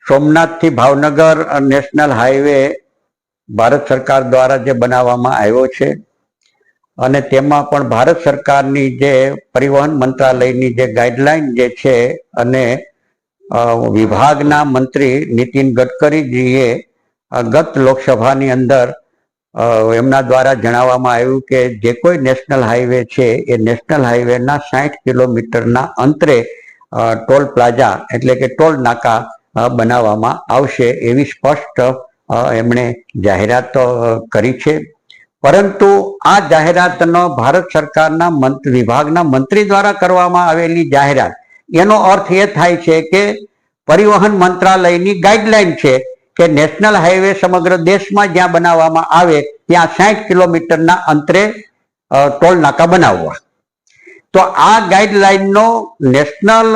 સોમનાથથી Bhavnagar national highway Bharat સરકાર દ્વારા જે બનાવવામાં આવ્યો છે અને તેમાં પણ ભારત સરકારની જે પરિવહન મંત્રાલયની જે ગાઈડલાઈન જે છે અને વિભાગના મંત્રી નીતિન ગડકરીજીએ ગત લોકસભાની અંદર એમના દ્વારા જણાવવામાં આવ્યું કે જે કોઈ નેશનલ હાઈવે છે એ નેશનલ હાઈવેના 60 કિલોમીટરના અંતરે ટોલ પ્લાઝા એટલે કે ટોલ નાકા બનાવવામાં આવશે એવી સ્પષ્ટ એમણે જાહેરાત કરી છે. પરંતુ આ જાહેરાતનો ભારત સરકારના વિભાગના મંત્રી દ્વારા કરવામાં આવેલી જાહેરાત એનો અર્થ એ થાય છે કે પરિવહન મંત્રાલયની ગાઈડલાઈન છે કે નેશનલ હાઈવે સમગ્ર દેશમાં જ્યાં બનાવવામાં આવે ત્યાં 60 કિલોમીટરના અંતરે ટોલ નાકા બનાવવા. તો આ ગાઈડલાઈનનો નેશનલ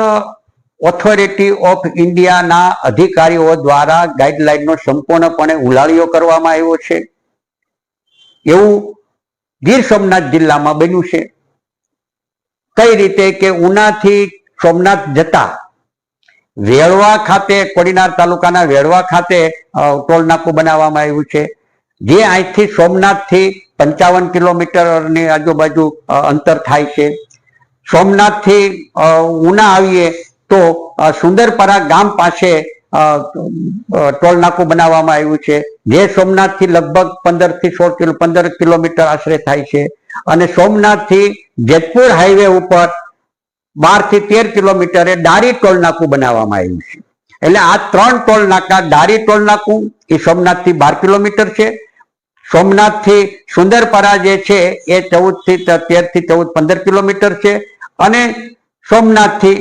ઓથોરિટી ઓફ ઇન્ડિયાના અધિકારીઓ દ્વારા ગાઈડલાઈનનો સંપૂર્ણપણે ઉલાળ્યો કરવામાં આવ્યો છે એવું ગીર સોમનાથ જિલ્લામાં બન્યું છે. કઈ રીતે કે ઉનાથી સોમનાથ જતા વેળવા ખાતે કોડીનાર તાલુકાના વેળવા ખાતે ટોલ નાકું બનાવવામાં આવ્યું છે. જે અહીંથી સોમનાથથી 55 કિલોમીટરની આજુબાજુ અંતર થાય છે. સોમનાથથી ઉના આવીએ તો સુંદરપરા ગામ પાસે ટોલ નાકું બનાવવામાં આવ્યું છે જે સોમનાથથી લગભગ 15 કિલોમીટર આશરે થાય છે. અને સોમનાથથી જેતપુર હાઈવે ઉપર 12 થી 13 કિલોમીટરે ડારી ટોલ નાકું બનાવવામાં આવ્યું છે. એટલે આ 3 ટોલ નાકા, ડારી ટોલ નાકું એ સોમનાથથી 12 કિલોમીટર છે, સોમનાથથી સુંદરપરા જે છે એ 13 થી 15 કિલોમીટર છે, અને સોમનાથથી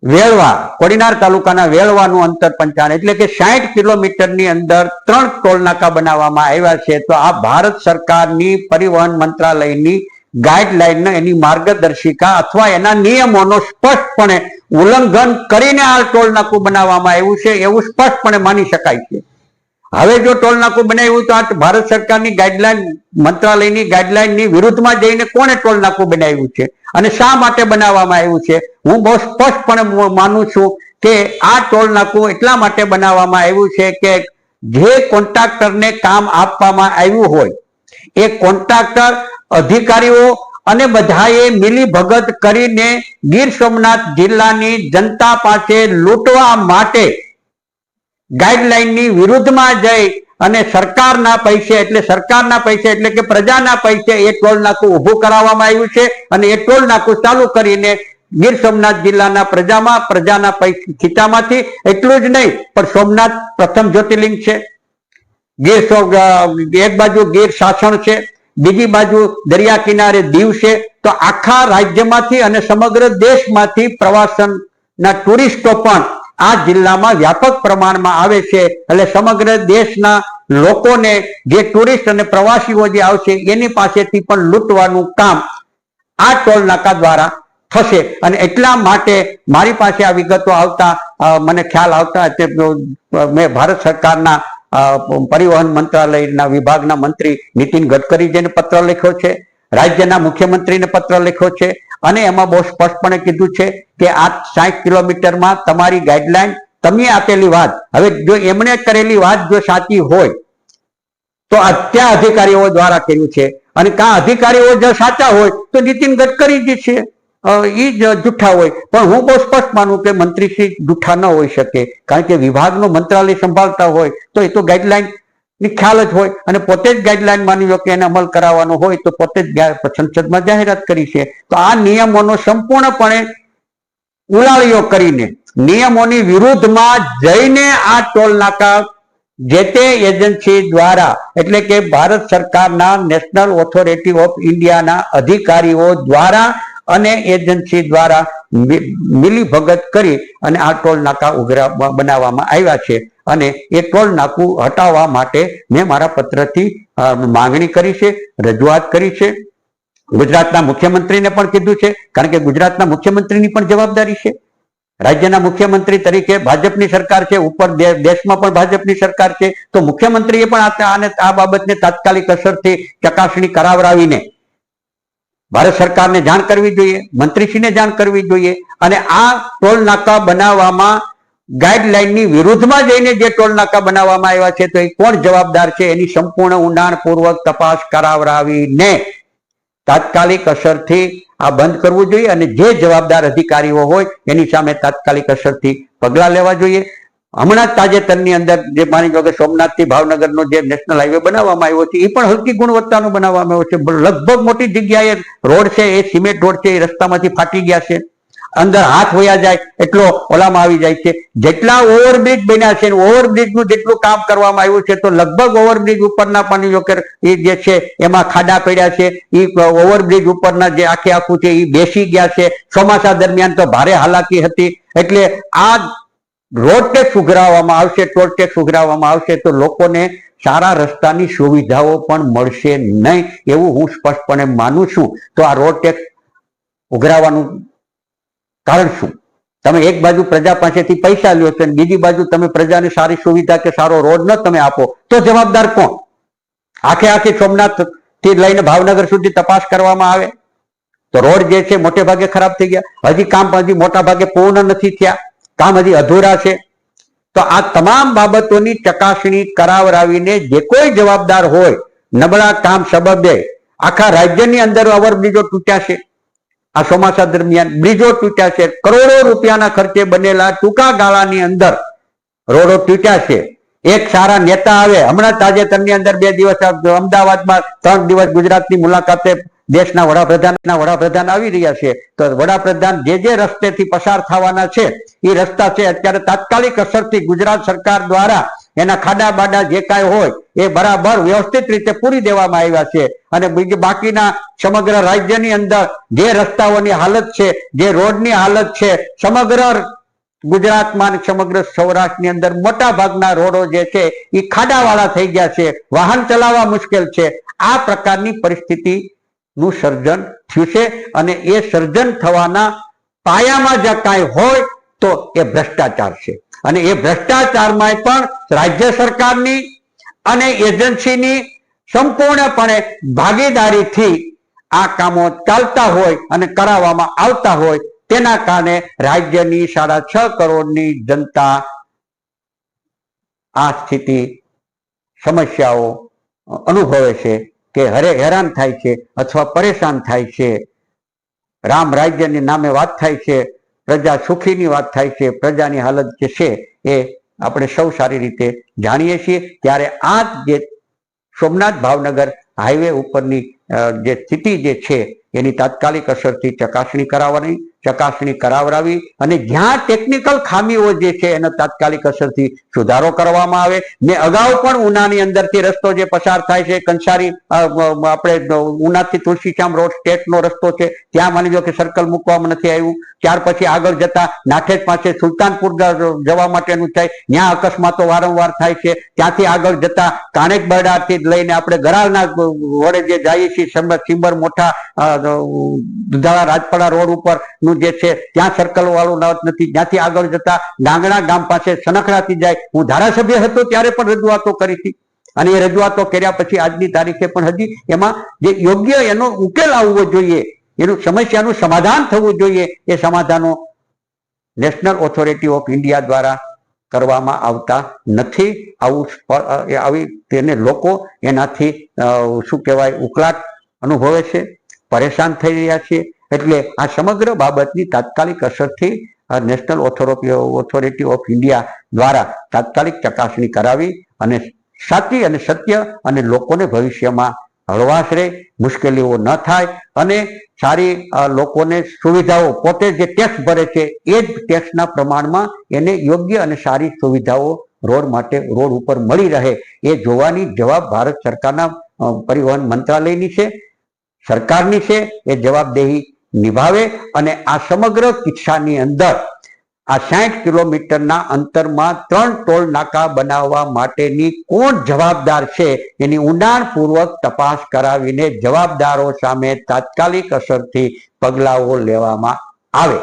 વેળવા કોડીનાર તાલુકાના વેળવાનું અંતર 55 એટલે કે 60 કિલોમીટરની અંદર 3 ટોલ નાકા બનાવવામાં આવ્યા છે. તો આ ભારત સરકારની પરિવહન મંત્રાલયની ગાઈડલાઈન, એની માર્ગદર્શિકા અથવા એના નિયમોનો સ્પષ્ટપણે ઉલ્લંઘન કરીને આ ટોલ નાકું બનાવવામાં આવ્યું છે એવું સ્પષ્ટપણે માની શકાય છે. હવે જો ટોલ નાકું બનાવ્યું તો આ ભારત સરકારની ગાઈડલાઈન, મંત્રાલયની ગાઈડલાઈનની વિરુદ્ધમાં જઈને કોણે ટોલ નાકું બનાવ્યું છે અને શા માટે બનાવવામાં આવ્યું છે? હું બહુ સ્પષ્ટપણે માનું છું કે આ ટોલ નાકું એટલા માટે બનાવવામાં આવ્યું છે કે જે કોન્ટ્રાક્ટરને કામ આપવામાં આવ્યું હોય એ કોન્ટ્રાક્ટર, અધિકારીઓ અને બધાએ મિલી ભગત કરીને ગીર સોમનાથ જિલ્લાની જનતા પાસે લૂંટવા માટે ગાઈડલાઈનની વિરુદ્ધમાં જઈ અને સરકારના પૈસે એટલે કે પ્રજાના પૈસે એ ટોલ નાકું ઊભું કરાવવામાં આવ્યું છે. અને એ ટોલ નાકું ચાલુ કરીને ગીર સોમનાથ જિલ્લાના પ્રજાના ખીચામાંથી, એટલું જ નહીં પણ સોમનાથ પ્રથમ જ્યોતિર્લિંગ છે, એક બાજુ ગીર શાસન છે, બીજી બાજુ દરિયા કિનારે દીવ છે. તો આખા રાજ્યમાંથી અને સમગ્ર દેશમાંથી પ્રવાસનના ટુરિસ્ટો પણ આ જિલ્લામાં વ્યાપક પ્રમાણમાં આવે છે. એટલે સમગ્ર દેશના લોકોને, જે ટુરિસ્ટ અને પ્રવાસીઓ જે આવશે એની પાસેથી પણ લૂંટવાનું કામ આ ટોલ નાકા દ્વારા થશે. અને એટલા માટે મારી પાસે આ વિગતો આવતા મને ખ્યાલ આવતા મેં ભારત સરકારના પરિવહન મંત્રાલયના વિભાગના મંત્રી નીતિન ગડકરીજીને પત્ર લખ્યો છે, રાજ્યના મુખ્યમંત્રીને પત્ર લખ્યો છે, અને એમાં બહુ સ્પષ્ટપણે કીધું છે કે આ 60 કિલોમીટરમાં તમારી ગાઈડલાઈન, તમે આપેલી વાત, હવે જો એમણે કરેલી વાત જો સાચી હોય તો ત્યાં અધિકારીઓ દ્વારા કર્યું છે, અને કાં અધિકારીઓ જો સાચા હોય તો નીતિન ગડકરીજી છે એ જ જૂઠા હોય. પણ હું બહુ સ્પષ્ટ માનું કે મંત્રીશ્રી જૂઠા ન હોઈ શકે, કારણ કે વિભાગનું મંત્રાલય સંભાળતા હોય તો એ તો ગાઈડલાઈન ની ખ્યાલ જ હોય, અને પોતે જ ગાઈડલાઈન માની લો કે એને અમલ કરાવવાનો હોય તો પોતે જ સંસદમાં જાહેરાત કરી છે. તો આ નિયમોનો સંપૂર્ણપણે ઉલાળ્યો કરીને, નિયમોની વિરુદ્ધમાં જઈને આ ટોલ નાકા જે તે એજન્સી દ્વારા, એટલે કે ભારત સરકારના નેશનલ ઓથોરિટી ઓફ ઇન્ડિયાના અધિકારીઓ દ્વારા અને એજન્સી દ્વારા મિલી ભગત કરી અને આ ટોલ નાકા બનાવવામાં આવ્યા છે. અને એ ટોલ નાકું હટાવવા માટે મેં મારા પત્રથી માંગણી કરી છે, રજૂઆત કરી છે. ગુજરાતના મુખ્યમંત્રીને પણ કીધું છે, કારણ કે ગુજરાતના મુખ્યમંત્રીની પણ જવાબદારી છે. રાજ્યના મુખ્યમંત્રી તરીકે ભાજપની સરકાર છે, ઉપર દેશમાં પણ ભાજપની સરકાર છે. તો મુખ્યમંત્રીએ પણ આ બાબતને તાત્કાલિક અસરથી ચકાસણી કરાવડાવીને ભારત સરકારને જાણ કરવી જોઈએ, મંત્રીશ્રીને જાણ કરવી જોઈએ. અને આ ટોલ નાકા બનાવવામાં ગાઈડલાઈનની વિરુદ્ધમાં જઈને જે ટોલ નાકા બનાવવામાં આવ્યા છે તો એ કોણ જવાબદાર છે એની સંપૂર્ણ ઊંડાણપૂર્વક તપાસ કરાવરાવીને તાત્કાલિક અસરથી આ બંધ કરવું જોઈએ અને જે જવાબદાર અધિકારીઓ હોય એની સામે તાત્કાલિક અસરથી પગલાં લેવા જોઈએ. હમણાં જ તાજેતરની અંદર જે માની લો કે સોમનાથથી ભાવનગરનો જે નેશનલ હાઈવે બનાવવામાં આવ્યો છે એ પણ હલકી ગુણવત્તાનો બનાવવામાં આવ્યો છે. લગભગ મોટી જગ્યાએ રોડ છે એ સિમેન્ટ રોડ છે એ રસ્તામાંથી ફાટી ગયા છે, અંદર હાથ વયા જાય એટલો ઓલામાં આવી જાય છે. જેટલા ઓવરબ્રિજ બન્યા છે ઓવરબ્રિજનું જેટલું કામ કરવામાં આવ્યું છે તો લગભગ ઓવરબ્રિજ ઉપરના પાણી જો કે એ જે છે એમાં ખાડા પડ્યા છે, એ ઓવરબ્રિજ ઉપરના જે આખું છે એ બેસી ગયા છે. ચોમાસા દરમિયાન તો ભારે હાલાકી હતી. એટલે આ રોડ ટેક્સ ઉઘરાવવામાં આવશે, ટોલ ટેક્સ ઉઘરાવવામાં આવશે તો લોકોને સારા રસ્તાની સુવિધાઓ પણ મળશે નહીં એવું હું સ્પષ્ટપણે માનું છું. તો આ રોડ ટેક્સ ઉઘરાવવાનું કારણ શું? તમે એક બાજુ પ્રજા પાસેથી પૈસા લ્યો છો અને બીજી બાજુ તમે પ્રજાને સારી સુવિધા કે સારો રોડ ન તમે આપો તો જવાબદાર કોણ? આખી સોમનાથ થી લઈને ભાવનગર સુધી તપાસ કરવામાં આવે તો રોડ જે છે મોટે ભાગે ખરાબ થઈ ગયા, હજી કામ હજી મોટા ભાગે પૂર્ણ નથી થયા, કામ હજી અધૂરા છે. તો આ તમામ બાબતોની ચકાસણી કરાવરાવીને જે કોઈ જવાબદાર હોય, નબળા કામ સબબે આખા રાજ્યની અંદર ઓવરબ્રિજો તૂટ્યા છે, આ ચોમાસા દરમિયાન બ્રિજો તૂટ્યા છે, કરોડો રૂપિયાના ખર્ચે બનેલા ટૂંકા ગાળાની અંદર રોડો તૂટ્યા છે. એક સારા નેતા આવે, હમણાં તાજેતરની અંદર 2 દિવસ અમદાવાદમાં 3 દિવસ ગુજરાતની મુલાકાતે દેશના વડાપ્રધાન આવી રહ્યા છે. તો વડાપ્રધાન જે રસ્તેથી પસાર થવાના છે એ રસ્તા છે અત્યારે તાત્કાલિક અસરથી ગુજરાત સરકાર દ્વારા એના ખાડા બાડા જે કાંઈ હોય એ બરાબર વ્યવસ્થિત રીતે પૂરી દેવામાં આવ્યા છે. અને બીજી બાકીના સમગ્ર રાજ્યની અંદર જે રસ્તાઓની હાલત છે, જે રોડની હાલત છે, સમગ્ર ગુજરાતમાં સમગ્ર સૌરાષ્ટ્રની અંદર મોટા ભાગના રોડો જે છે એ ખાડાવાળા થઈ ગયા છે, વાહન ચલાવવા મુશ્કેલ છે. આ પ્રકારની પરિસ્થિતિ નું સર્જન થયું છે અને એ સર્જન થવાના પાયામાં જે કાંઈ હોય તો એ ભ્રષ્ટાચાર છે. અને એ ભ્રષ્ટાચારમાં પણ રાજ્ય સરકારની અને એજન્સીની સંપૂર્ણપણે ભાગીદારીથી આ કામો ચાલતા હોય અને કરાવવામાં આવતા હોય તેના કારણે રાજ્યની 6.5 કરોડની જનતા આ સ્થિતિ સમસ્યાઓ અનુભવે છે કે હેરાન થાય છે અથવા પરેશાન થાય છે. રામ રાજ્યની નામે વાત થાય છે, પ્રજા સુખીની વાત થાય છે, પ્રજાની હાલત જે છે એ આપણે સૌ સારી રીતે જાણીએ છીએ. ત્યારે આ જે સોમનાથ ભાવનગર હાઈવે ઉપરની જે સ્થિતિ જે છે એની તાત્કાલિક અસરથી ચકાસણી કરાવરાવી અને જ્યાં ટેકનિકલ ખામીઓ જે છે એનો તાત્કાલિક અસરથી સુધારો કરવામાં આવે. મેં અગાઉ પણ ઉનાની અંદરથી રસ્તો જે પસાર થાય છે, કંસારી આપણે ઉનાથી તુલસીશ્યામ રોડ સ્ટેટનો રસ્તો છે, ત્યાં માની લો કે સર્કલ મૂકવામાં નથી આવ્યું. ત્યાર પછી આગળ જતા નાઠેજ પાસે સુલતાનપુર જવા માટેનું થાય, ત્યાં અકસ્માતો વારંવાર થાય છે. ત્યાંથી આગળ જતા કાણેક બરડાથી લઈને આપણે ગરાળના વડે જે જઈએ છીએ સિમ્બર મોટા દુધાળા રાજપડા રોડ ઉપર નું જે છે ત્યાં સર્કલ વાળું નથી. ત્યાંથી આગળ જતા ડાંગણા ગામ પાસે સનખડાથી જાય. હું ધારાસભ્ય હતો ત્યારે પણ રજૂઆતો કરી હતી અને એ રજૂઆતો કર્યા પછી આજની તારીખે પણ હજી એમાં જે યોગ્ય એનો ઉકેલ આવવો જોઈએ, એનું સમસ્યાનું સમાધાન થવું જોઈએ, એ સમાધાનો નેશનલ ઓથોરિટી ઓફ ઇન્ડિયા દ્વારા કરવામાં આવતા નથી. આવી તેને લોકો એનાથી શું કહેવાય ઉકળાટ અનુભવે છે, પરેશાન થઈ રહ્યા છે. એટલે આ સમગ્ર બાબતની તાત્કાલિક અસરથી નેશનલ ઓથોરિટી ઓફ ઇન્ડિયા દ્વારા તાત્કાલિક ચકાસણી કરાવી અને સાચી અને સત્ય અને લોકોને ભવિષ્યમાં હળવાશ રહે, મુશ્કેલીઓ ન થાય અને સારી લોકોને સુવિધાઓ પોતે જે ટેક્સ ભરે છે એ જ ટેક્સના પ્રમાણમાં એને યોગ્ય અને સારી સુવિધાઓ રોડ ઉપર મળી રહે એ જોવાની જવાબ ભારત સરકારના પરિવહન મંત્રાલયની છે, સરકારની છે. એ જવાબદેહી નિભાવે અને આ સમગ્ર કિસ્સાની અંદર આ 60 કિલોમીટરના અંતરમાં 3 ટોલ નાકા બનાવવા માટેની કોણ જવાબદાર છે એની ઊંડાણપૂર્વક તપાસ કરાવીને જવાબદારો સામે તાત્કાલિક અસરથી પગલાઓ લેવામાં આવે.